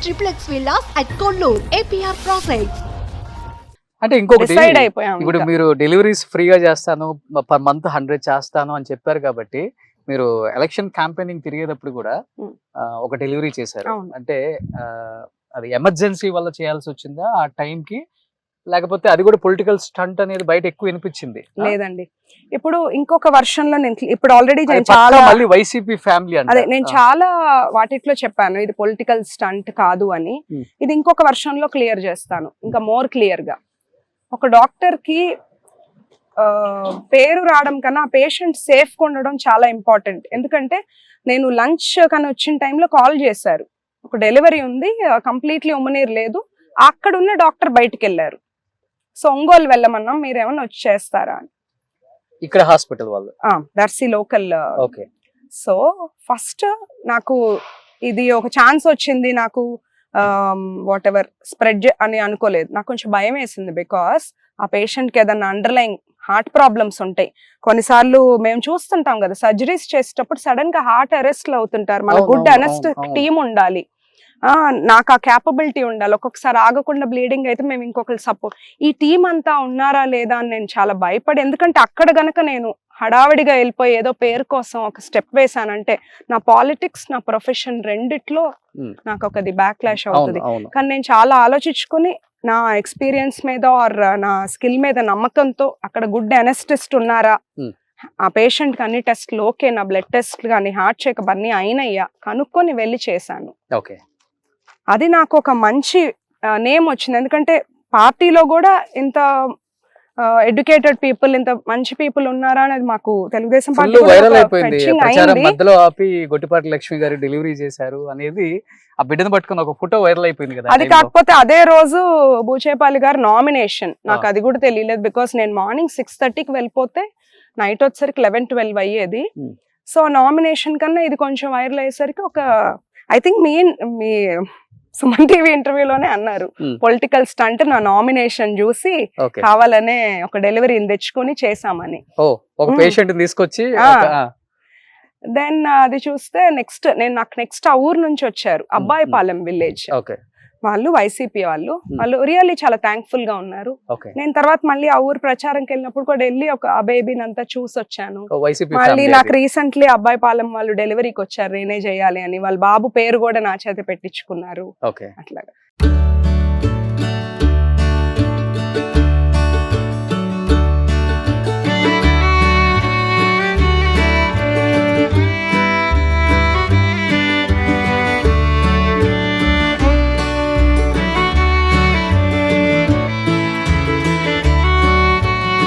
triplex villas at Kollur, APR Projects. అంటే ఇంకొకటి decide అయిపోయాం ఇప్పుడు ఇంకా. మీరు డెలివరీస్ ఫ్రీగా చేస్తాను పర్ మంత్ 100 చేస్తాను అని చెప్పారు కాబట్టి మీరు ఎలక్షన్ క్యాంపెయినింగ్ తిరిగేటప్పుడు కూడా Hmm. ఒక డెలివరీ చేశారు. అవును. అంటే అది ఎమర్జెన్సీ వల్ల చేయాల్సి వచ్చిందా ఆ టైం కి, లేకపోతే అది కూడా పొలిటికల్ స్టంట్ అనేది బయట ఎక్కువ వినిపించింది? లేదండి, ఇప్పుడు ఇంకొక వర్షన్ లో నేను ఇప్పుడు ఆల్రెడీ చాలా మళ్ళీ వైసీపీ ఫ్యామిలీ అదే నేను చాలా వాటిలో చెప్పాను ఇది పొలిటికల్ స్టంట్ కాదు అని. Hmm. ఇది ఇంకొక వర్షన్ లో క్లియర్ చేస్తాను, ఇంకా మోర్ క్లియర్ గా. ఒక డాక్టర్ కి పేరు రావడం కన్నా పేషెంట్ సేఫ్ గా ఉండడం చాలా ఇంపార్టెంట్. ఎందుకంటే నేను లంచ్ కానీ వచ్చిన టైంలో కాల్ చేశారు, ఒక డెలివరీ ఉంది, కంప్లీట్లీ ఉమ్మనీరు లేదు, అక్కడ ఉన్న డాక్టర్ బయటికి వెళ్ళారు, సో ఒంగోలు వెళ్ళమన్నాం, మీరేమన్నా వచ్చి చేస్తారా అని. ఇక్కడ హాస్పిటల్ వాళ్ళు? Darsi local. Okay. So first నాకు ఇది ఒక ఛాన్స్ వచ్చింది, నాకు వాట్ ఎవర్ స్ప్రెడ్ అని అనుకోలేదు. నాకు కొంచెం భయం వేసింది, బికాస్ ఆ పేషెంట్కి ఏదన్నా అండర్లైన్ హార్ట్ ప్రాబ్లమ్స్ ఉంటాయి. కొన్నిసార్లు మేము చూస్తుంటాం కదా, సర్జరీస్ చేసేటప్పుడు సడన్ గా హార్ట్ అరెస్ట్ అవుతుంటారు, మన గుడ్ అనెస్టిక్ టీమ్ ఉండాలి, నాకు ఆ క్యాపబిలిటీ ఉండాలి. ఒక్కొక్కసారి ఆగకుండా బ్లీడింగ్ అయితే మేము ఇంకొకరు సపోర్ట్, ఈ టీం అంతా ఉన్నారా లేదా అని నేను చాలా భయపడి, ఎందుకంటే అక్కడ గనక నేను హడావిడిగా వెళ్ళిపోయి ఏదో పేరు కోసం ఒక స్టెప్ వేసానంటే నా పాలిటిక్స్ నా ప్రొఫెషన్ రెండిట్లో నాకు ఒకది బ్యాక్ క్లాష్ అవుతుంది. కానీ నేను చాలా ఆలోచించుకుని నా ఎక్స్పీరియన్స్ మీద ఆర్ నా స్కిల్ మీద నమ్మకంతో అక్కడ గుడ్ అనెస్టిస్ట్ ఉన్నారా, ఆ పేషెంట్ కి అన్ని టెస్ట్లు ఓకే, నా బ్లడ్ టెస్ట్ కానీ హార్ట్ చెకప్ అన్ని అయినయ్యా కనుక్కొని వెళ్ళి చేశాను. అది నాకు ఒక మంచి నేమ్ వచ్చింది. ఎందుకంటే పార్టీలో కూడా ఇంత ఎడ్యుకేటెడ్ పీపుల్, ఇంత మంచి పీపుల్ ఉన్నారా అనేది మాకు తెలుగుదేశం పార్టీ వైరల్ అయిపోయింది. ప్రచారం మధ్యలో ఆపి గొట్టిపాటి లక్ష్మి గారు డెలివరీ చేశారు అనేది ఆ బిడ్డను పట్టుకుని ఒక ఫోటో వైరల్ అయిపోయింది కదా. అది కాకపోతే అదే రోజు బూచేపల్లి గారు నామినేషన్, నాకు అది కూడా తెలియలేదు, బికాస్ నేను మార్నింగ్ 6:30కి వెళ్ళిపోతే నైట్ వచ్చేసరికి 11-12 అయ్యేది. సో నామినేషన్ కన్నా ఇది కొంచెం వైరల్ అయ్యేసరికి ఒక ఐ థింక్ మీ సుమన్ టీవీ ఇంటర్వ్యూలోనే అన్నారు పొలిటికల్ స్టంట్, నా నామినేషన్ చూసి కావాలనే ఒక డెలివరీని తెచ్చుకొని చేసామని. ఒక పేషెంట్ తీసుకొచ్చి దెన్ అది చూస్తే నాకు నెక్స్ట్ ఆ ఊరు నుంచి వచ్చారు, అబ్బాయిపాలెం విలేజ్ వాళ్ళు, వైసీపీ వాళ్ళు రియల్లీ చాలా థ్యాంక్ఫుల్ గా ఉన్నారు. నేను తర్వాత మళ్ళీ ఆ ఊరు ప్రచారంకి వెళ్ళినప్పుడు కూడా వెళ్ళి ఒక ఆ బేబీని అంతా చూసి వచ్చాను. మళ్ళీ నాకు రీసెంట్లీ అబ్బాయిపాలెం వాళ్ళు డెలివరీకి వచ్చారు, నేనే చేయాలి అని, వాళ్ళ బాబు పేరు కూడా నా చేత పెట్టించుకున్నారు. అట్లాగా